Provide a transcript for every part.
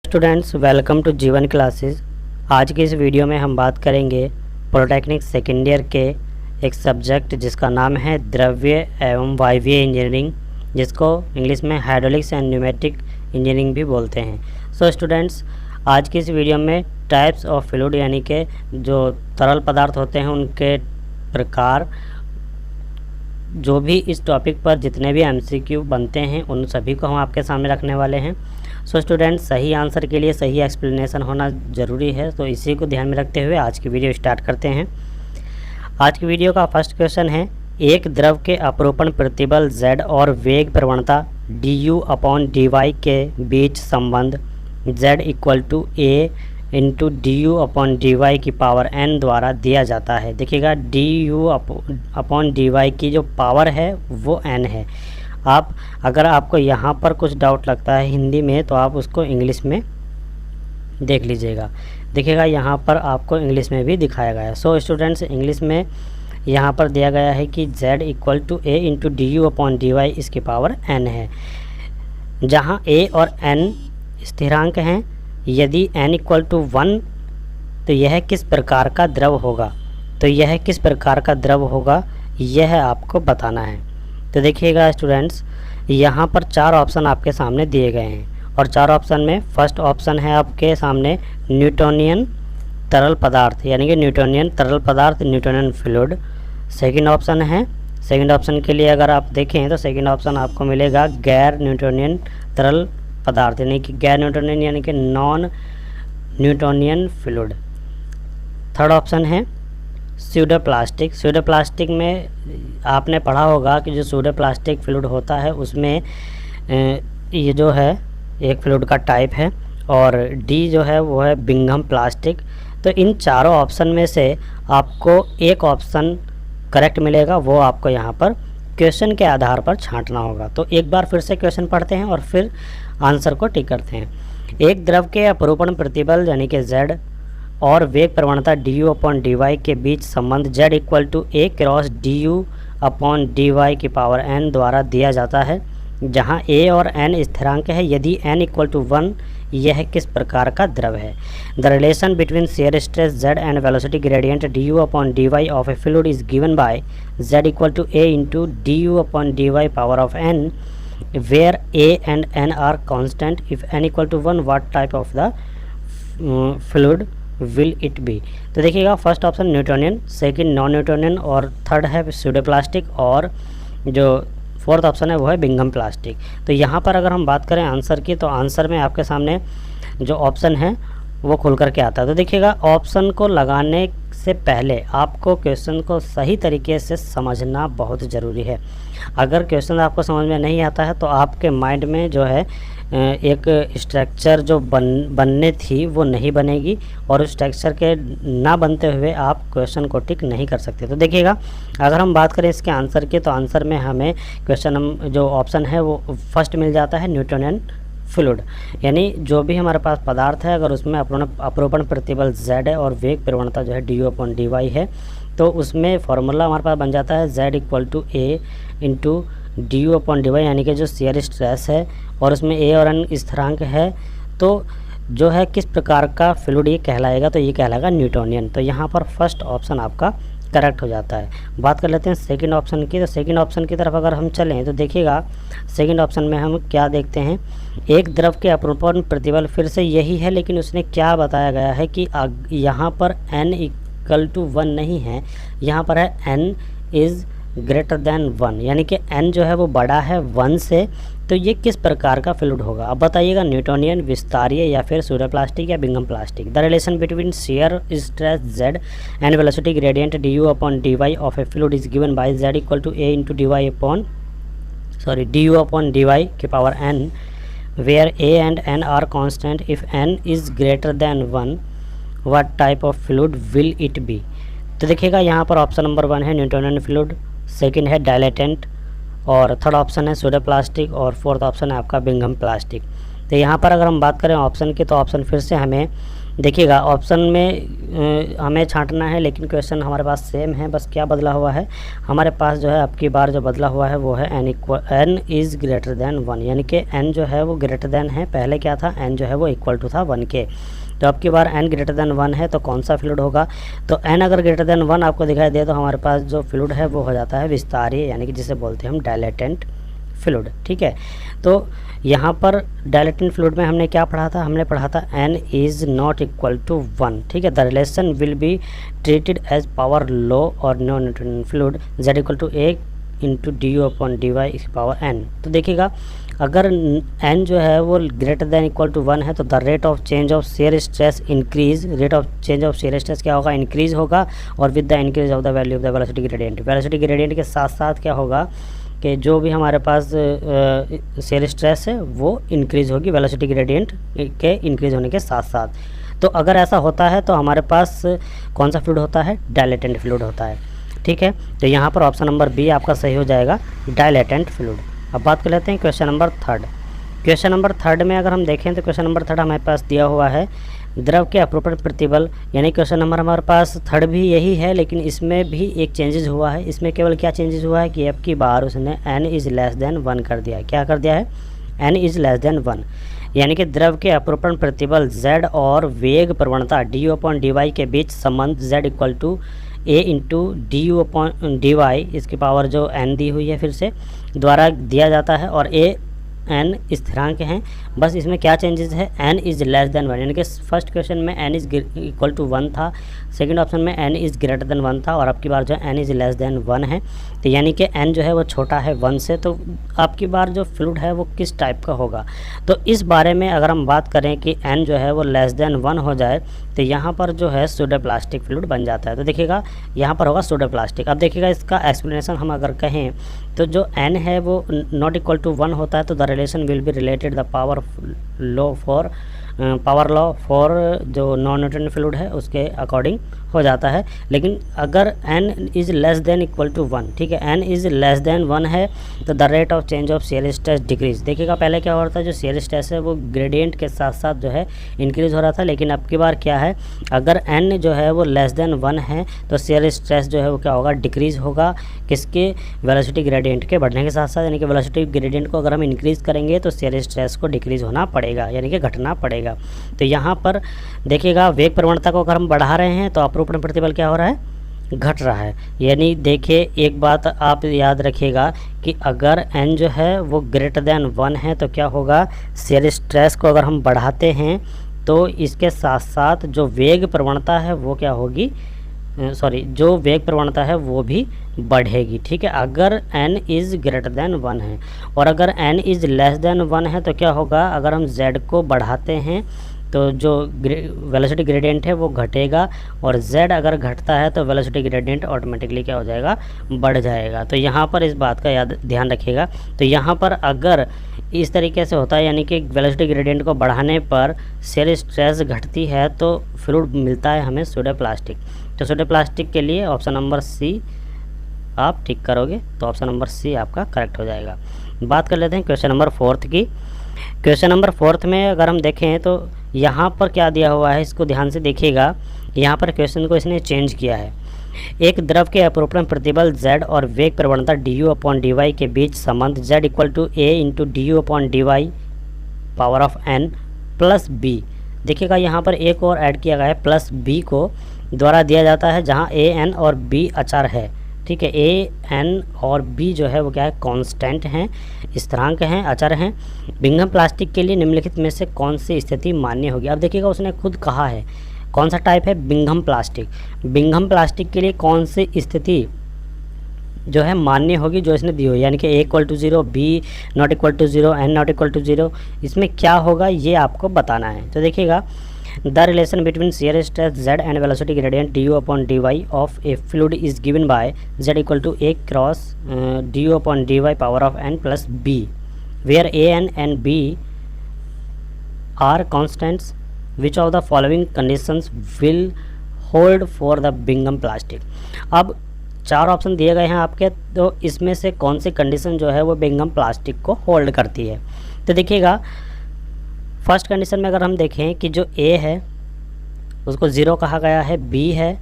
Students, welcome to जीवन classes. आज की इस वीडियो में हम बात करेंगे पॉलिटेक्निक सेकेंड ईयर के एक सब्जेक्ट जिसका नाम है द्रव्य एवं वायवीय इंजीनियरिंग, जिसको इंग्लिश में हाइड्रोलिक्स एंड न्यूमेटिक इंजीनियरिंग भी बोलते हैं। सो स्टूडेंट्स, आज की इस वीडियो में टाइप्स ऑफ फ्लूइड यानी कि जो तरल पदार्थ होते हैं उनके प्रकार, जो भी इस टॉपिक पर जितने भी एमसीक्यू बनते हैं उन सभी को हम आपके सामने रखने वाले हैं। सो स्टूडेंट्स, सही आंसर के लिए सही एक्सप्लेनेशन होना ज़रूरी है, तो इसी को ध्यान में रखते हुए आज की वीडियो स्टार्ट करते हैं। आज की वीडियो का फर्स्ट क्वेश्चन है, एक द्रव के अपरूपण प्रतिबल Z और वेग प्रवणता du/dy के बीच संबंध Z = A × du/dy की पावर n द्वारा दिया जाता है। देखिएगा, du/dy की जो पावर है वो n है। अगर आपको यहाँ पर कुछ डाउट लगता है हिंदी में तो आप उसको इंग्लिश में देख लीजिएगा। देखिएगा, यहाँ पर आपको इंग्लिश में भी दिखाया गया है। सो स्टूडेंट्स, इंग्लिश में यहाँ पर दिया गया है कि Z = A × du/dy इसकी पावर n है, जहाँ A और n स्थिरांक हैं। यदि n = 1 तो यह किस प्रकार का द्रव होगा, यह आपको बताना है। तो देखिएगा स्टूडेंट्स, यहाँ पर 4 ऑप्शन आपके सामने दिए गए हैं और 4 ऑप्शन में फर्स्ट ऑप्शन है आपके सामने न्यूटोनियन तरल पदार्थ, यानी कि न्यूटोनियन तरल पदार्थ, न्यूटोनियन फ्लूइड। सेकंड ऑप्शन के लिए अगर आप देखें तो सेकंड ऑप्शन आपको मिलेगा गैर न्यूटोनियन तरल पदार्थ, यानी कि गैर न्यूटोनियन यानी कि non Newtonian fluid. Third option है स्यूडोप्लास्टिक में आपने पढ़ा होगा कि जो स्यूडोप्लास्टिक फ्लूइड होता है उसमें ये जो है एक फ्लूइड का टाइप है, और डी जो है वो है बिंघम प्लास्टिक। तो इन चारों ऑप्शन में से आपको एक ऑप्शन करेक्ट मिलेगा, वो आपको यहाँ पर क्वेश्चन के आधार पर छांटना होगा। तो एक बार फिर से क्वेश्चन पढ़ते हैं और फिर आंसर को टिक करते हैं। एक द्रव के अपरूपण प्रतिबल यानी कि Z और वेग प्रवणता du/dy के बीच संबंध Z = A × du/dy की पावर n द्वारा दिया जाता है, जहां A और n स्थिरांक है। यदि n = 1 यह किस प्रकार का द्रव है। The relation between shear stress Z and velocity gradient du/dy of A fluid is given by Z = A × du/dy power of n, where A and n are constant. If n = 1, what type of the fluid will it be? तो देखिएगा, first option Newtonian, second non Newtonian और third है pseudoplastic, और जो fourth option है वो है Bingham plastic. तो यहाँ पर अगर हम बात करें आंसर की, तो आंसर में आपके सामने जो ऑप्शन है वो खुल करके आता है। तो देखिएगा, ऑप्शन को लगाने से पहले आपको क्वेश्चन को सही तरीके से समझना बहुत ज़रूरी है। अगर क्वेश्चन आपको समझ में नहीं आता है तो आपके माइंड में जो है एक स्ट्रक्चर जो बनने थी वो नहीं बनेगी, और उस स्ट्रक्चर के ना बनते हुए आप क्वेश्चन को टिक नहीं कर सकते। तो देखिएगा, अगर हम बात करें इसके आंसर की, तो आंसर में हमें जो ऑप्शन है वो फर्स्ट मिल जाता है न्यूटोनियन फ्लूइड। यानी जो भी हमारे पास पदार्थ है, अगर उसमें अपरूपण प्रतिबल Z है और वेग प्रवणता जो है du/dy है, तो उसमें फॉर्मूला हमारे पास बन जाता है Z = A × du/dy, यानी कि जो शेयर स्ट्रेस है और उसमें A और n स्थिरांक है, तो जो है किस प्रकार का फ्लूइड ये कहलाएगा, तो ये कहलाएगा न्यूटोनियन। तो यहाँ पर फर्स्ट ऑप्शन आपका करेक्ट हो जाता है। बात कर लेते हैं सेकंड ऑप्शन की। तो सेकंड ऑप्शन की तरफ अगर हम चलें तो देखिएगा, सेकंड ऑप्शन में हम क्या देखते हैं, एक द्रव के अपरूपण प्रतिबल, फिर से यही है, लेकिन उसने क्या बताया गया है कि यहाँ पर n = 1 नहीं है, यहाँ पर है n इज़ ग्रेटर देन 1, यानी कि n जो है वो बड़ा है 1 से। तो ये किस प्रकार का फ्लूइड होगा, अब बताइएगा, न्यूटोनियन, विस्तारीय, या फिर स्यूडोप्लास्टिक या Bingham plastic. The relation between shear stress Z and velocity gradient du/dy of A fluid is given by Z = A × du/dy की power n, where A and n are constant. If n is greater than 1, what type of fluid will it be? तो देखिएगा, यहाँ पर option number 1 है Newtonian fluid, second है dilatant, और third option है pseudoplastic, और फोर्थ ऑप्शन है आपका बिंघम प्लास्टिक। तो यहाँ पर अगर हम बात करें ऑप्शन की, तो ऑप्शन फिर से हमें देखिएगा ऑप्शन में हमें छांटना है, लेकिन क्वेश्चन हमारे पास सेम है, बस क्या बदला हुआ है हमारे पास जो है, अब की बार जो बदला हुआ है वो है n इज़ ग्रेटर देन 1, यानी कि n जो है वो ग्रेटर देन है, पहले क्या था n जो है वो इक्वल टू था 1 के। तो अब की बार n ग्रेटर देन 1 है तो कौन सा फ्लूइड होगा, तो n अगर ग्रेटर देन 1 आपको दिखाई दे तो हमारे पास जो फ्लूइड है वो हो जाता है विस्तारीय, यानी कि जिसे बोलते हैं हम डायलेटेंट फ्लूइड। ठीक है, तो यहाँ पर डायलेटेंट फ्लूइड में हमने क्या पढ़ा था, हमने पढ़ा था n is not equal to 1। ठीक है, the relation will be treated as power law और non neutral fluid z equal to a into D U upon D Y इस पावर n। तो देखिएगा अगर n जो है वो ग्रेटर देन इक्वल टू 1 है तो the rate of change of shear stress increase, rate of change of shear stress क्या होगा, इंक्रीज होगा, और with the increase of the value of the velocity gradient, velocity gradient के साथ साथ क्या होगा कि जो भी हमारे पास शेयर स्ट्रेस है वो इंक्रीज़ होगी वेलोसिटी ग्रेडियंट के इंक्रीज़ होने के साथ साथ। तो अगर ऐसा होता है तो हमारे पास कौन सा फ्लूइड होता है, डायलेटेंट फ्लूइड होता है। ठीक है, तो यहाँ पर ऑप्शन नंबर बी आपका सही हो जाएगा, डायलेटेंट फ्लूइड। अब बात कर लेते हैं question number third. Question number third में अगर हम देखें तो क्वेश्चन नंबर थर्ड हमारे पास दिया हुआ है द्रव के अप्रोप्रिएट प्रतिबल, यानी क्वेश्चन नंबर हमारे पास थर्ड भी यही है, लेकिन इसमें भी एक चेंजेस हुआ है। इसमें केवल क्या चेंजेस हुआ है कि अब की बार उसने n इज़ लेस देन 1 कर दिया है। क्या कर दिया है, n इज़ लेस देन 1, यानी कि द्रव के अपरोपण प्रतिबल z और वेग प्रवणता D U upon D Y के बीच संबंध z equal to a into D U upon D Y इसकी पावर जो n दी हुई है फिर से द्वारा दिया जाता है, और a n स्थिरांक हैं। बस इसमें क्या चेंजेस है, n इज़ लेस देन 1, यानी कि फर्स्ट क्वेश्चन में n इज़ इक्वल टू 1 था, सेकंड ऑप्शन में n इज़ ग्रेटर देन 1 था, और अब की बार जो n इज़ लेस देन 1 है। तो यानी कि n जो है वो छोटा है 1 से, तो अब की बार जो फ्लूइड है वो किस टाइप का होगा। तो इस बारे में अगर हम बात करें कि n जो है वो लेस देन 1 हो जाए तो यहाँ पर जो है सूडोप्लास्टिक फ्लूइड बन जाता है। तो देखिएगा यहाँ पर होगा सूडोप्लास्टिक। अब देखिएगा इसका एक्सप्लेनेशन हम अगर कहें तो जो n है वो नॉट इक्वल टू 1 होता है, तो the relation will be related the power law for जो नॉन न्यूट्रल फ्लूइड है उसके अकॉर्डिंग हो जाता है। लेकिन अगर n is less than equal to 1, ठीक है, n इज़ लेस देन 1 है तो the rate of change of shear stress decrease. देखिएगा पहले क्या हो रहा था, जो शेयर स्ट्रेस है वो ग्रेडियंट के साथ साथ जो है इंक्रीज़ हो रहा था, लेकिन अब की बार क्या है, अगर n जो है वो लेस देन 1 है तो शेयर स्ट्रेस जो है वो क्या होगा, डिक्रीज़ होगा, किसके, वेलोसिटी ग्रेडियंट के बढ़ने के साथ साथ, यानी कि वेलोसिटी ग्रेडियंट को अगर हम इंक्रीज़ करेंगे तो शेयर स्ट्रेस को डिक्रीज़ होना पड़ेगा, यानी कि घटना पड़ेगा। तो यहाँ पर देखिएगा वेग प्रवणता को अगर हम बढ़ा रहे हैं तो अपरूपण प्रतिबल क्या हो रहा है, घट रहा है। यानी देखिए एक बात आप याद रखिएगा कि अगर n जो है वो ग्रेटर देन 1 है तो क्या होगा, शेयर स्ट्रेस को अगर हम बढ़ाते हैं तो इसके साथ साथ जो वेग प्रवणता है वो क्या होगी, जो वेग प्रवणता है वो भी बढ़ेगी। ठीक है, अगर n इज़ ग्रेटर देन 1 है, और अगर n इज़ लेस देन 1 है तो क्या होगा, अगर हम z को बढ़ाते हैं तो जो वेलोसिटी ग्रेडियंट है वो घटेगा, और z अगर घटता है तो वेलोसिटी ग्रेडियंट ऑटोमेटिकली क्या हो जाएगा, बढ़ जाएगा। तो यहाँ पर इस बात का ध्यान रखिएगा। तो यहाँ पर अगर इस तरीके से होता है, यानी कि वेलोसिटी ग्रेडियंट को बढ़ाने पर शेयर स्ट्रेस घटती है तो फ्लूइड मिलता है हमें सूडोप्लास्टिक। तो सूडोप्लास्टिक के लिए ऑप्शन नंबर सी आप टिक करोगे तो ऑप्शन नंबर सी आपका करेक्ट हो जाएगा। बात कर लेते हैं क्वेश्चन नंबर फोर्थ की। क्वेश्चन नंबर फोर्थ में अगर हम देखें तो यहाँ पर क्या दिया हुआ है, इसको ध्यान से देखिएगा। यहाँ पर क्वेश्चन को इसने चेंज किया है। एक द्रव के अपरूपण प्रतिबल z और वेग प्रवणता D U upon D Y के बीच संबंध z equal to a into D U upon D Y power of n plus b। देखिएगा यहाँ पर एक और ऐड किया गया है, प्लस b को द्वारा दिया जाता है, जहाँ a n और b अचर है। ठीक है, a n और b जो है वो क्या है, कांस्टेंट हैं, स्थिरांक हैं, अचर हैं। बिंघम प्लास्टिक के लिए निम्नलिखित में से कौन सी स्थिति मान्य होगी। अब देखिएगा उसने खुद कहा है कौन सा टाइप है, बिंघम प्लास्टिक। बिंघम प्लास्टिक के लिए कौन सी स्थिति जो है मान्य होगी, जो इसने दी हुई, यानी कि a equal to 0, b not equal to 0, n not equal to 0, इसमें क्या होगा ये आपको बताना है। तो देखिएगा the relation between shear stress z and velocity gradient du upon dy of a fluid is given by z equal to a cross du upon dy power of n plus b, where a n and b are constants. Which of the following conditions will hold for the Bingham plastic? अब 4 option दिए गए हैं आपके, तो इसमें से कौन सी condition जो है वो बिंघम प्लास्टिक को होल्ड करती है। तो देखिएगा फर्स्ट कंडीशन में अगर हम देखें कि जो A है उसको ज़ीरो कहा गया है, बी है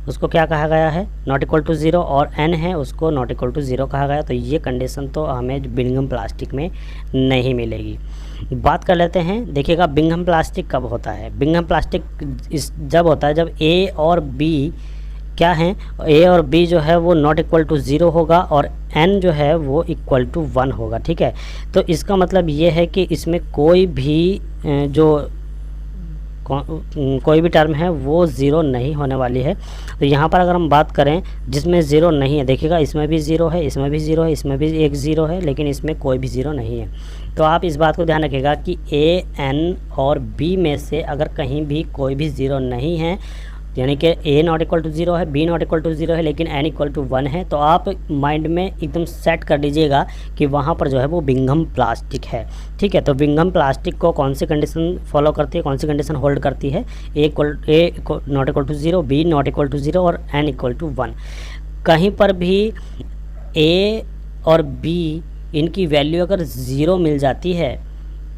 उसको क्या कहा गया है, नॉट इक्वल टू ज़ीरो, और एन है उसको नॉट इक्वल टू ज़ीरो कहा गया। तो ये कंडीशन तो हमें बिंघम प्लास्टिक में नहीं मिलेगी। बात कर लेते हैं, देखिएगा बिंघम प्लास्टिक कब होता है। बिंघम प्लास्टिक जब होता है जब ए और बी क्या हैं, ए और बी जो है वो नॉट इक्वल टू ज़ीरो होगा और एन जो है वो इक्वल टू 1 होगा। ठीक है, तो इसका मतलब ये है कि इसमें कोई भी कोई भी टर्म है वो ज़ीरो नहीं होने वाली है। तो यहाँ पर अगर हम बात करें जिसमें ज़ीरो नहीं है, देखिएगा इसमें भी ज़ीरो है, इसमें भी ज़ीरो है, इसमें भी एक ज़ीरो है, लेकिन इसमें कोई भी ज़ीरो नहीं है। तो आप इस बात को ध्यान रखिएगा कि ए, एन और बी में से अगर कहीं भी कोई भी ज़ीरो नहीं है, यानी कि A not equal to zero है, B not equal to zero है, लेकिन एन इक्वल टू 1 है, तो आप माइंड में एकदम सेट कर लीजिएगा कि वहाँ पर जो है वो बिंघम प्लास्टिक है। ठीक है, तो बिंघम प्लास्टिक को कौन सी कंडीशन फॉलो करती है, कौन सी कंडीशन होल्ड करती है, A not equal to zero, B not equal to zero और एन इक्वल टू 1। कहीं पर भी ए और बी इनकी वैल्यू अगर ज़ीरो मिल जाती है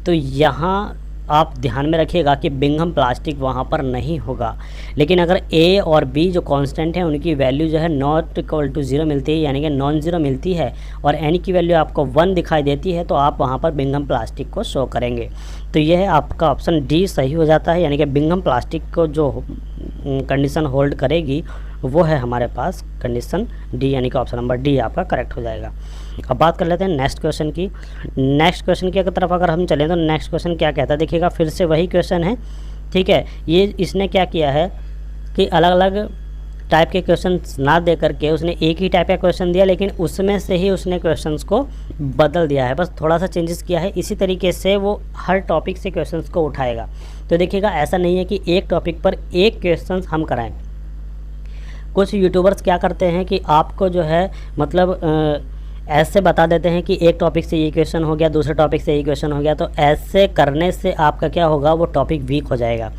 तो यहाँ आप ध्यान में रखिएगा कि बिंघम प्लास्टिक वहाँ पर नहीं होगा। लेकिन अगर ए और बी जो कांस्टेंट है उनकी वैल्यू जो है नॉट इक्वल टू ज़ीरो मिलती है, यानी कि नॉन ज़ीरो मिलती है, और एन की वैल्यू आपको 1 दिखाई देती है, तो आप वहाँ पर बिंघम प्लास्टिक को शो करेंगे। तो यह है आपका ऑप्शन डी सही हो जाता है, यानी कि बिंघम प्लास्टिक को जो कंडीशन होल्ड करेगी वो है हमारे पास कंडीशन डी, यानी कि ऑप्शन नंबर डी आपका करेक्ट हो जाएगा। अब बात कर लेते हैं नेक्स्ट क्वेश्चन की। नेक्स्ट क्वेश्चन की तरफ अगर हम चलें तो नेक्स्ट क्वेश्चन क्या कहता है, देखिएगा फिर से वही क्वेश्चन है। ठीक है, ये इसने क्या किया है कि अलग अलग टाइप के क्वेश्चन ना दे करके उसने एक ही टाइप का क्वेश्चन दिया, लेकिन उसमें से ही उसने क्वेश्चंस को बदल दिया है, बस थोड़ा सा चेंजेस किया है। इसी तरीके से वो हर टॉपिक से क्वेश्चंस को उठाएगा। तो देखिएगा ऐसा नहीं है कि एक टॉपिक पर एक क्वेश्चंस हम कराएं। कुछ यूट्यूबर्स क्या करते हैं कि आपको जो है मतलब ऐसे बता देते हैं कि एक टॉपिक से ये क्वेश्चन हो गया, दूसरे टॉपिक से ये क्वेश्चन हो गया, तो ऐसे करने से आपका क्या होगा, वो टॉपिक वीक हो जाएगा।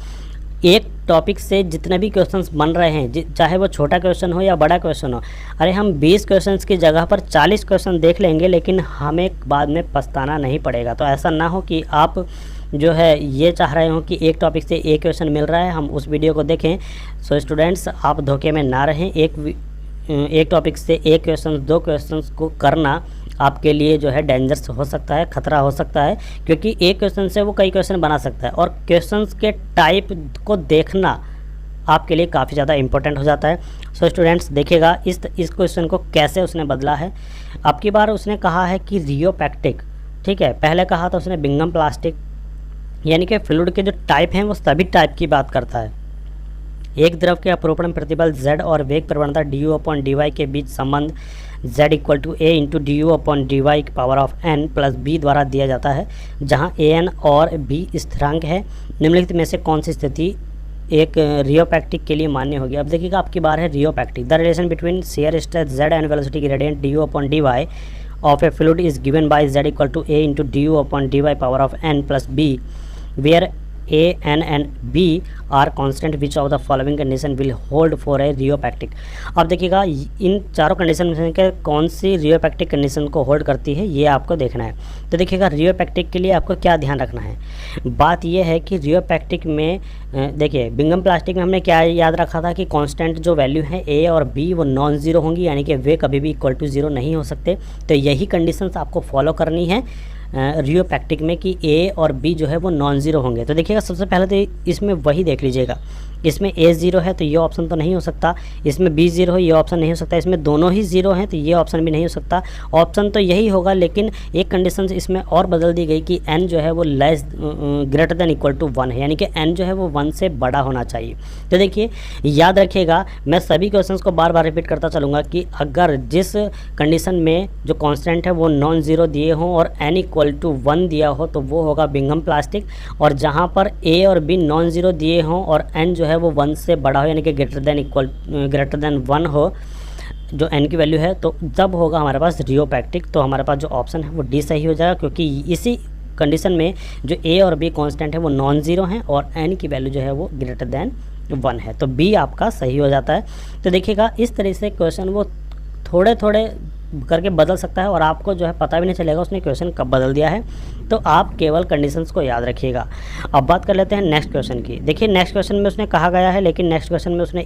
एक टॉपिक से जितने भी क्वेश्चंस बन रहे हैं, चाहे वो छोटा क्वेश्चन हो या बड़ा क्वेश्चन हो, अरे हम 20 क्वेश्चंस की जगह पर 40 क्वेश्चन देख लेंगे, लेकिन हमें बाद में पछताना नहीं पड़ेगा। तो ऐसा ना हो कि आप जो है ये चाह रहे हो कि एक टॉपिक से एक क्वेश्चन मिल रहा है, हम उस वीडियो को देखें। सो स्टूडेंट्स, आप धोखे में ना रहें। एक टॉपिक से एक क्वेश्चन, 2 क्वेश्चंस को करना आपके लिए जो है डेंजरस हो सकता है, खतरा हो सकता है, क्योंकि एक क्वेश्चन से वो कई क्वेश्चन बना सकता है, और क्वेश्चंस के टाइप को देखना आपके लिए काफ़ी ज़्यादा इंपॉर्टेंट हो जाता है। सो स्टूडेंट्स, देखिएगा इस क्वेश्चन को कैसे उसने बदला है। अब की बार उसने कहा है कि रियोपैक्टिक। ठीक है, पहले कहा था उसने बिंघम प्लास्टिक, यानी कि फ्लूइड के जो टाइप हैं वो सभी टाइप की बात करता है। एक द्रव के अपरूपण प्रतिबल Z और वेग प्रवणता du/dy के बीच संबंध Z equal to A into du/dy power of n plus b द्वारा दिया जाता है, जहां an और b स्थिरांक है। निम्नलिखित में से कौन सी स्थिति एक रियोपैक्टिक के लिए मान्य होगी। अब देखिएगा आपकी बार है rheopectic. The relation between shear stress Z and velocity gradient du/dy of a fluid is given by Z equal to a into du/dy power of n plus b, where a, n and b are constant. Which of the following condition will hold for a rheopectic. अब देखिएगा इन चारों condition में से कौन सी rheopectic condition को hold करती है, ये आपको देखना है। तो देखिएगा रियोपैक्टिक के लिए आपको क्या ध्यान रखना है। बात यह है कि रियोपैक्टिक में देखिए बिंघम प्लास्टिक में हमने क्या याद रखा था कि कांस्टेंट जो वैल्यू है ए और बी वो नॉन ज़ीरो होंगी, यानी कि वे कभी भी इक्वल टू ज़ीरो नहीं हो सकते। तो यही कंडीशंस आपको फॉलो करनी है रियोपैक्टिक में कि ए और बी जो है वो नॉन ज़ीरो होंगे। तो देखिएगा सबसे पहले तो इसमें वही देख लीजिएगा, इसमें ए ज़ीरो है तो ये ऑप्शन तो नहीं हो सकता, इसमें बी ज़ीरो है ये ऑप्शन नहीं हो सकता, इसमें दोनों ही ज़ीरो हैं तो ये ऑप्शन भी नहीं हो सकता। ऑप्शन तो यही होगा, लेकिन एक कंडीशन इसमें और बदल दी गई कि n जो है वो less greater than equal to 1 है, यानी कि n जो है वो 1 से बड़ा होना चाहिए। तो देखिए याद रखिएगा, मैं सभी क्वेश्चंस को बार बार रिपीट करता चलूँगा कि अगर जिस कंडीशन में जो कॉन्स्टेंट है वो नॉन ज़ीरो दिए हों और n इक्वल टू 1 दिया हो तो वो होगा बिंघम प्लास्टिक, और जहाँ पर a और b नॉन ज़ीरो दिए हों और n जो है वो 1 से बड़ा हो, यानी कि ग्रेटर देन 1 हो, जो n की वैल्यू है, तो जब होगा हमारे पास रियोपैक्टिक। तो हमारे पास जो ऑप्शन है वो डी सही हो जाएगा, क्योंकि इसी कंडीशन में जो a और b कांस्टेंट है वो नॉन ज़ीरो हैं और n की वैल्यू जो है वो ग्रेटर देन 1 है, तो b आपका सही हो जाता है। तो देखिएगा इस तरह से क्वेश्चन वो थोड़े थोड़े करके बदल सकता है और आपको जो है पता भी नहीं चलेगा उसने क्वेश्चन कब बदल दिया है। तो आप केवल कंडीशंस को याद रखिएगा। अब बात कर लेते हैं नेक्स्ट क्वेश्चन की। देखिए नेक्स्ट क्वेश्चन में उसने कहा गया है, लेकिन नेक्स्ट क्वेश्चन में उसने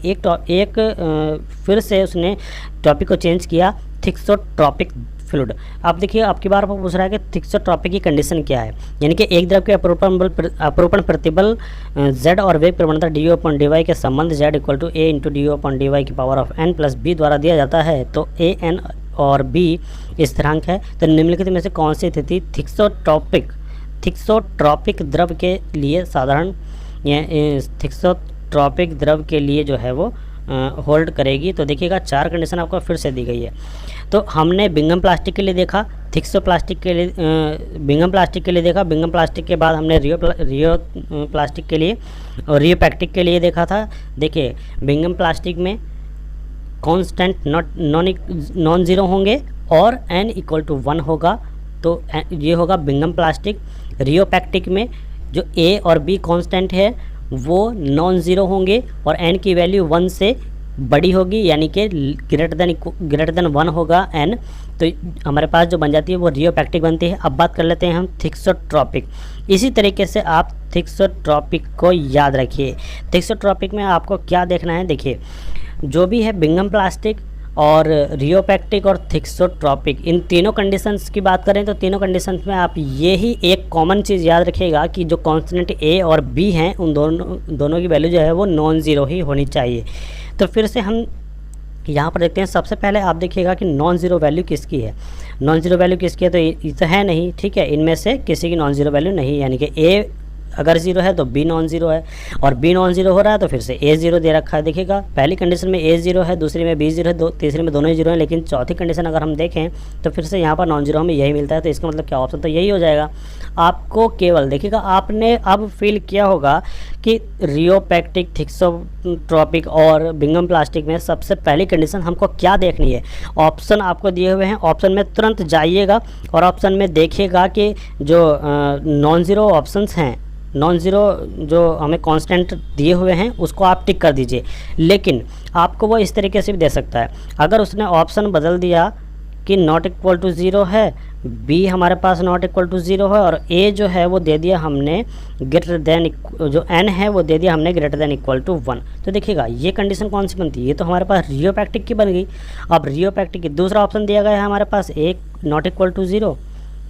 फिर से उसने टॉपिक को चेंज किया, थिक्सोट्रॉपिक फ्लूइड। आप देखिए आपकी बार पर पूछ रहा है कि थिक्सोट्रॉपिक की कंडीशन क्या है, यानी कि एक द्रव के अपरूपण प्रतिबल z और वेग प्रवणता du/dy के संबंध z equal to a into du/dy की power of n plus b द्वारा दिया जाता है। तो a n और b स्थिरांक है। तो निम्नलिखित में से कौन सी स्थिति थिक्सोट्रॉपिक द्रव के लिए साधारण थिक्सोट्रॉपिक द्रव के लिए जो है वो होल्ड करेगी। तो देखिएगा 4 कंडीशन आपको फिर से दी गई है। तो हमने बिंगम प्लास्टिक के लिए देखा, थिक्सो प्लास्टिक के लिए बिंगम प्लास्टिक के लिए देखा, बिंगम प्लास्टिक के बाद हमने रियो प्लास्टिक के लिए और रियोपैक्टिक के लिए देखा था। देखिए बिंगम प्लास्टिक में कांस्टेंट नॉन ज़ीरो होंगे और n इक्वल टू 1 होगा, तो ये होगा बिंगम प्लास्टिक। रियोपैक्टिक में जो a और b कांस्टेंट है वो नॉन ज़ीरो होंगे और n की वैल्यू 1 से बड़ी होगी, यानी कि ग्रेटर देन 1 होगा n। तो हमारे पास जो बन जाती है वो रियोपैक्टिक बनती है। अब बात कर लेते हैं हम थिक्सोट्रॉपिक। इसी तरीके से आप थिक्सोट्रॉपिक को याद रखिए। थिक्सोट्रॉपिक में आपको क्या देखना है, देखिए जो भी है बिंगम प्लास्टिक और रियोपैक्टिक और थिक्सोट्रॉपिक, इन तीनों कंडीशंस की बात करें तो तीनों कंडीशंस में आप ये ही एक कॉमन चीज़ याद रखिएगा कि जो कांस्टेंट a और b हैं उन दोनों की वैल्यू जो है वो नॉन ज़ीरो ही होनी चाहिए। तो फिर से हम यहाँ पर देखते हैं। सबसे पहले आप देखिएगा कि नॉन ज़ीरो वैल्यू किसकी है। नॉन ज़ीरो वैल्यू किसकी है, तो ये तो है नहीं, ठीक है, इनमें से किसी की नॉन ज़ीरो वैल्यू नहीं, यानी कि a अगर ज़ीरो है तो b नॉन ज़ीरो है और b नॉन ज़ीरो हो रहा है तो फिर से a ज़ीरो दे रखा है। देखिएगा पहली कंडीशन में a ज़ीरो है, दूसरी में b ज़ीरो है, तीसरी में दोनों ही ज़ीरो है, लेकिन चौथी कंडीशन अगर हम देखें तो फिर से यहाँ पर नॉन ज़ीरो हमें यही मिलता है। तो इसका मतलब क्या ऑप्शन तो यही हो जाएगा। आपको केवल देखिएगा आपने अब फील किया होगा कि रियोपैक्टिक, थिक्सोट्रॉपिक और बिंगम प्लास्टिक में सबसे पहली कंडीशन हमको क्या देखनी है। ऑप्शन आपको दिए हुए हैं, ऑप्शन में तुरंत जाइएगा और ऑप्शन में देखिएगा कि जो नॉन ज़ीरो ऑप्शंस हैं, नॉन ज़ीरो जो हमें कांस्टेंट दिए हुए हैं उसको आप टिक कर दीजिए। लेकिन आपको वो इस तरीके से भी दे सकता है, अगर उसने ऑप्शन बदल दिया कि नॉट इक्वल टू ज़ीरो है, बी हमारे पास नॉट इक्वल टू ज़ीरो है और ए जो है वो दे दिया हमने ग्रेटर देन, जो एन है वो दे दिया हमने ग्रेटर देन इक्वल टू 1। तो देखिएगा ये कंडीशन कौन सी बनती है, ये तो हमारे पास रियोपैक्टिक की बन गई। अब रियोपैक्टिक की दूसरा ऑप्शन दिया गया है हमारे पास, A not equal to zero,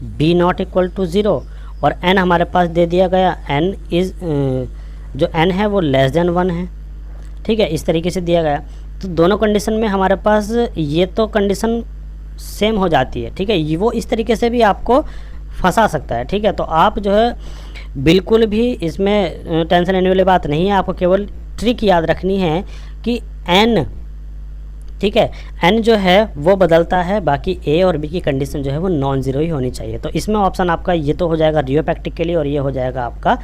B not equal to zero और n हमारे पास दे दिया गया n इज़ जो n है वो लेस देन 1 है, ठीक है, इस तरीके से दिया गया। तो दोनों कंडीशन में हमारे पास ये तो कंडीशन सेम हो जाती है, ठीक है, ये वो इस तरीके से भी आपको फंसा सकता है, ठीक है। तो आप जो है बिल्कुल भी इसमें टेंशन लेने वाली बात नहीं है, आपको केवल ट्रिक याद रखनी है कि n, ठीक है, n जो है वो बदलता है, बाकी a और b की कंडीशन जो है वो नॉन ज़ीरो ही होनी चाहिए। तो इसमें ऑप्शन आपका ये तो हो जाएगा रियोपैक्टिक के लिए और ये हो जाएगा आपका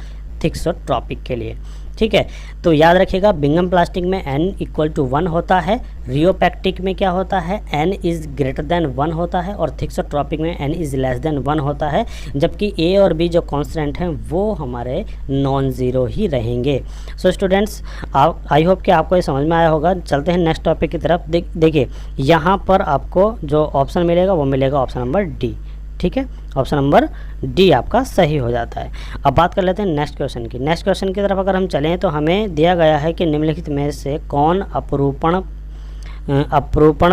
थिक्सोट्रॉपिक के लिए, ठीक है। तो याद रखिएगा बिंगम प्लास्टिक में n इक्वल टू 1 होता है, रियोपैक्टिक में क्या होता है n इज़ ग्रेटर देन 1 होता है और थिक्सोट्रॉपिक में n इज़ लेस देन 1 होता है, जबकि a और b जो कांस्टेंट हैं वो हमारे नॉन ज़ीरो ही रहेंगे। सो स्टूडेंट्स, आई होप कि आपको ये समझ में आया होगा। चलते हैं नेक्स्ट टॉपिक की तरफ। देखिए यहाँ पर आपको जो ऑप्शन मिलेगा वो मिलेगा ऑप्शन नंबर डी, ठीक है, ऑप्शन नंबर डी आपका सही हो जाता है। अब बात कर लेते हैं नेक्स्ट क्वेश्चन की। नेक्स्ट क्वेश्चन की तरफ अगर हम चलें तो हमें दिया गया है कि निम्नलिखित में से कौन अपरूपण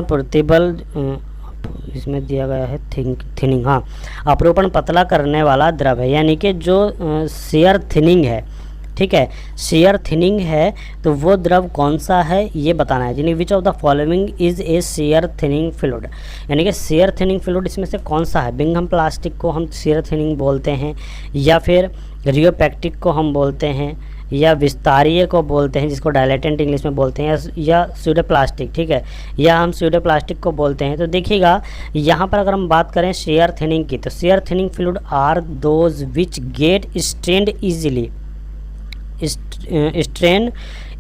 प्रतिबल, इसमें दिया गया है थिनिंग, हाँ, अपरूपण पतला करने वाला द्रव है, यानी कि जो शेयर थिनिंग है, ठीक है, शेयर थिनिंग है, तो वो द्रव कौन सा है ये बताना है। यानी which of the following is a share thinning fluid, यानी कि शेयर थिनिंग फ्लूइड इसमें से कौन सा है। बिंगम प्लास्टिक को हम शेयर थिनिंग बोलते हैं, या फिर रियोपैक्टिक को हम बोलते हैं, या विस्तारीय को बोलते हैं जिसको डायलेटेंट इंग्लिश में बोलते हैं, या स्यूडो प्लास्टिक, ठीक है, या हम स्यूडो प्लास्टिक को बोलते हैं। तो देखिएगा यहाँ पर अगर हम बात करें शेयर थिनिंग की, तो shear thinning fluid are those which get strained easily, strain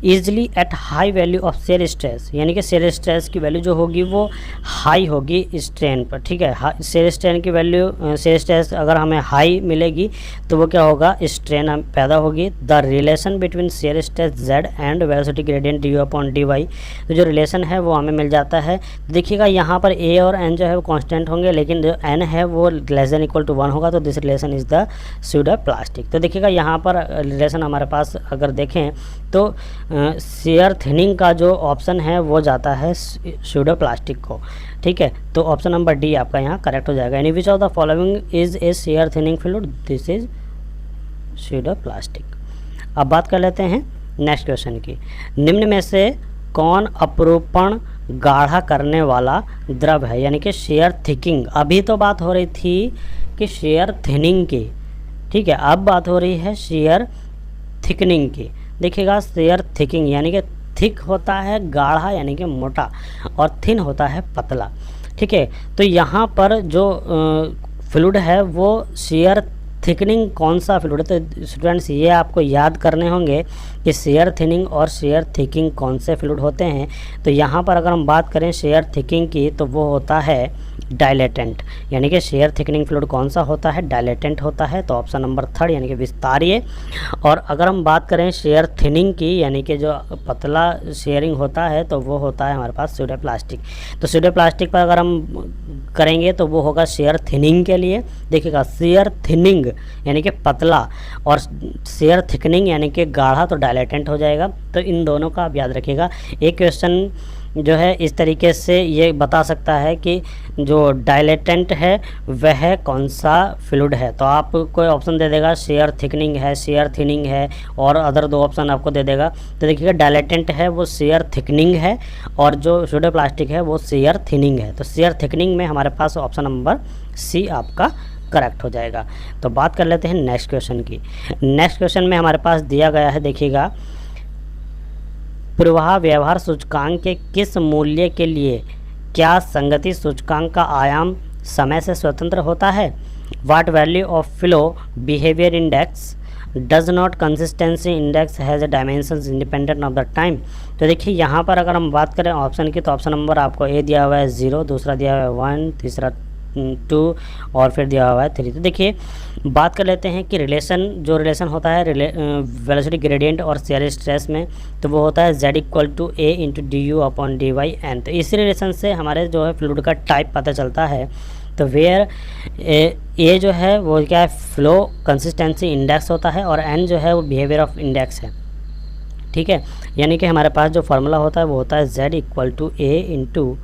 easily at high value of shear stress, यानी कि शेयर स्ट्रेस की वैल्यू जो होगी वो हाई होगी स्ट्रेन पर, ठीक है। शेयर स्ट्रेन की वैल्यू, शेयर स्ट्रेस अगर हमें हाई मिलेगी तो वो क्या होगा, स्ट्रेन पैदा होगी। The relation between shear stress Z and velocity gradient D U upon D Y, तो जो रिलेशन है वो हमें मिल जाता है। देखिएगा यहाँ पर ए और एन जो है वो कॉन्स्टेंट होंगे, लेकिन जो एन है वो लेस देन इक्वल टू 1 होगा, तो this relation is the pseudo plastic. तो देखिएगा यहाँ पर रिलेशन हमारे पास अगर देखें तो शेयर थिनिंग का जो ऑप्शन है वो जाता है स्यूडो प्लास्टिक को, ठीक है। तो ऑप्शन नंबर डी आपका यहाँ करेक्ट हो जाएगा। Any which of the following is a share thinning fluid, this is pseudo plastic. अब बात कर लेते हैं नेक्स्ट क्वेश्चन की। निम्न में से कौन अपरूपण गाढ़ा करने वाला द्रव है, यानी कि शेयर थिकिंग। अभी तो बात हो रही थी कि शेयर थिनिंग की, ठीक है, अब बात हो रही है शेयर थिकनिंग की। देखिएगा शेयर थिकिंग यानी कि थिक होता है गाढ़ा यानी कि मोटा, और थिन होता है पतला, ठीक है। तो यहाँ पर जो फ्लूइड है वो शेयर थिकनिंग कौन सा फ्लूइड है, तो स्टूडेंट्स ये आपको याद करने होंगे कि शेयर थिनिंग और शेयर थिकिंग कौन से फ्लूइड होते हैं। तो यहाँ पर अगर हम बात करें शेयर थिकिंग की तो वो होता है डायलेटेंट, यानी कि शेयर थिकनिंग फ्लूइड कौन सा होता है, डायलेटेंट होता है। तो ऑप्शन नंबर 3 यानी कि विस्तारीय। और अगर हम बात करें शेयर थिनिंग की, यानी कि जो पतला शेयरिंग होता है, तो वो होता है हमारे पास स्यूडो प्लास्टिक। तो स्यूडो प्लास्टिक पर अगर हम करेंगे तो वो होगा शेयर थिनिंग के लिए। देखिएगा शेयर थिनिंग यानी कि पतला और शेयर थिकनिंग यानी कि गाढ़ा, तो डायलेटेंट हो जाएगा। तो इन दोनों का आप याद रखिएगा। एक क्वेश्चन जो है इस तरीके से ये बता सकता है कि जो डायलेटेंट है वह कौन सा फ्लूइड है, तो आपको ऑप्शन दे देगा शेयर थिकनिंग है, शेयर थिनिंग है, और अदर 2 ऑप्शन आपको दे देगा। तो देखिएगा डायलेटेंट है वो शेयर थिकनिंग है, और जो स्यूडो प्लास्टिक है वो शेयर थिनिंग है। तो शेयर थिकनिंग में हमारे पास ऑप्शन नंबर सी आपका करेक्ट हो जाएगा। तो बात कर लेते हैं नेक्स्ट क्वेश्चन की। नेक्स्ट क्वेश्चन में हमारे पास दिया गया है, देखिएगा, प्रवाह व्यवहार सूचकांक के किस मूल्य के लिए क्या संगति सूचकांक का आयाम समय से स्वतंत्र होता है। What value of flow behaviour index does not consistency index has a dimensions independent of the time. तो देखिए यहाँ पर अगर हम बात करें ऑप्शन की, तो ऑप्शन नंबर आपको ए दिया हुआ है 0, दूसरा दिया हुआ है 1, तीसरा 2 और फिर दिया हुआ है 3। तो देखिए बात कर लेते हैं कि जो रिलेशन होता है वेलोसिटी ग्रेडियंट और शेयर स्ट्रेस में, तो वो होता है z equal to A into D U upon D Y N. तो इसी रिलेशन से हमारे जो है फ्लूइड का टाइप पता चलता है। तो वेयर ए जो है वो क्या है, फ्लो कंसिस्टेंसी इंडेक्स होता है, और एन जो है वो बिहेवियर ऑफ इंडेक्स है, ठीक है। यानी कि हमारे पास जो फार्मूला होता है वो होता है z equal to A into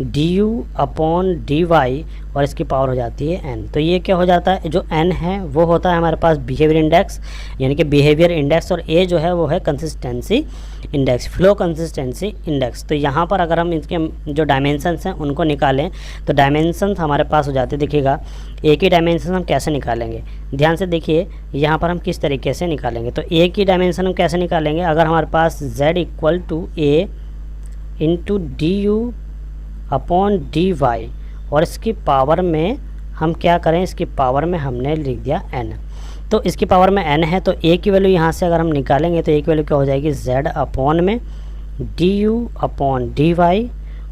D U upon D Y, और इसकी पावर हो जाती है n। तो ये क्या हो जाता है, जो n है वो होता है हमारे पास बिहेवियर इंडेक्स यानी कि बिहेवियर इंडेक्स, और a जो है वो है consistency index, flow consistency index. तो यहाँ पर अगर हम इसके जो डायमेंशंस हैं उनको निकालें तो डायमेंशंस हमारे पास हो जाते हैं। देखिएगा a की डायमेंशन हम कैसे निकालेंगे, ध्यान से देखिए यहाँ पर हम किस तरीके से निकालेंगे। तो a की डायमेंशन हम कैसे निकालेंगे, अगर हमारे पास z equal to A into D U upon D Y, और इसकी पावर में हम क्या करें, इसकी पावर में हमने लिख दिया n। तो इसकी पावर में n है, तो a की वैल्यू यहाँ से अगर हम निकालेंगे तो a की वैल्यू क्या हो जाएगी, z अपॉन में D U upon D Y,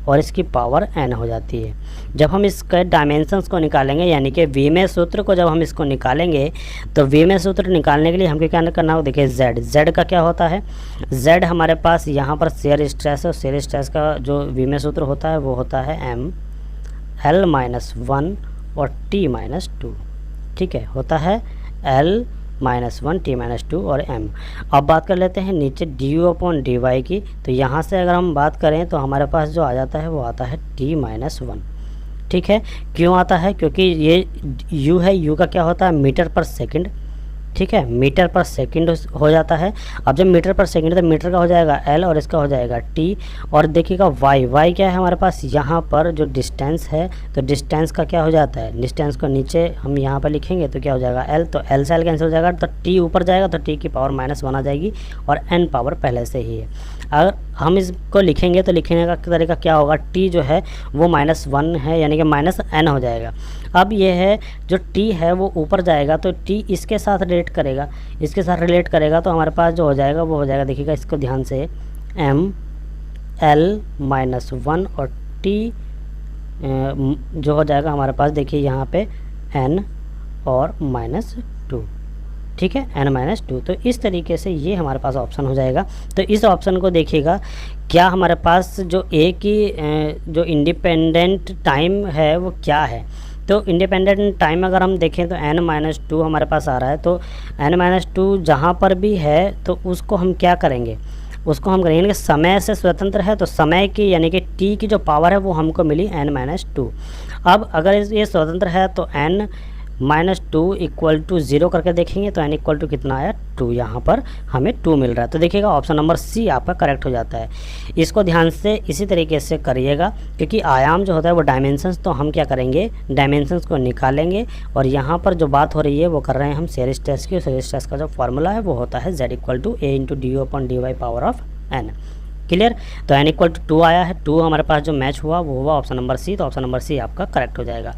और इसकी पावर n हो जाती है। जब हम इसके डायमेंशंस को निकालेंगे यानी कि विमेय सूत्र को जब हम इसको निकालेंगे, तो विमेय सूत्र निकालने के लिए हमको क्या करना होगा, देखिए z का क्या होता है, z हमारे पास यहाँ पर शेयर स्ट्रेस है, शेयर स्ट्रेस का जो विमेय सूत्र होता है वो होता है m l माइनस 1 और t माइनस 2, ठीक है, होता है l माइनस 1 t माइनस 2 और m। अब बात कर लेते हैं नीचे D U upon D Y की। तो यहाँ से अगर हम बात करें तो हमारे पास जो आ जाता है वो आता है t माइनस 1, ठीक है। क्यों आता है, क्योंकि ये u है, u का क्या होता है मीटर पर सेकंड, ठीक है, मीटर पर सेकंड हो जाता है। अब जब मीटर पर सेकंड तो मीटर का हो जाएगा l और इसका हो जाएगा t, और देखिएगा y क्या है हमारे पास, यहाँ पर जो डिस्टेंस है तो डिस्टेंस का क्या हो जाता है, डिस्टेंस को नीचे हम यहाँ पर लिखेंगे तो क्या हो जाएगा l, तो l से l कैंसिल हो जाएगा, तो t ऊपर जाएगा तो t की पावर -1 आ जाएगी, और n पावर पहले से ही है। अगर हम इसको लिखेंगे तो लिखने का तरीका क्या होगा, टी जो है वो -1 है, यानी कि -n हो जाएगा। अब ये है जो टी है वो ऊपर जाएगा तो टी इसके साथ रिलेट करेगा, इसके साथ रिलेट करेगा तो हमारे पास जो हो जाएगा वो हो जाएगा, देखिएगा इसको ध्यान से, ml-1 और टी जो हो जाएगा हमारे पास, देखिए यहाँ पे n और -2, ठीक है, n-2। तो इस तरीके से ये हमारे पास ऑप्शन हो जाएगा। तो इस ऑप्शन को देखिएगा, क्या हमारे पास जो ए की जो इंडिपेंडेंट टाइम है वो क्या है। तो इंडिपेंडेंट टाइम अगर हम देखें तो n-2 हमारे पास आ रहा है। तो n-2 जहाँ पर भी है तो उसको हम क्या करेंगे, उसको हम करेंगे कि समय से स्वतंत्र है, तो समय की यानी कि t की जो पावर है वो हमको मिली n-2। अब अगर ये स्वतंत्र है तो n-2 इक्वल टू 0 करके देखेंगे तो n इक्वल टू कितना आया, 2, यहाँ पर हमें 2 मिल रहा है। तो देखिएगा ऑप्शन नंबर सी आपका करेक्ट हो जाता है। इसको ध्यान से इसी तरीके से करिएगा, क्योंकि आयाम जो होता है वो डायमेंशंस, तो हम क्या करेंगे, डायमेंशंस को निकालेंगे और यहाँ पर जो बात हो रही है वो कर रहे हैं हम सेरिस टेस्ट की। सेरिस टेस्ट का जो फॉर्मूला है वो होता है z equal to a into D upon D Y power of n। Clear. तो n इक्वल टू 2 आया है, 2 हमारे पास जो मैच हुआ वो हुआ ऑप्शन नंबर सी। तो ऑप्शन नंबर सी आपका करेक्ट हो जाएगा।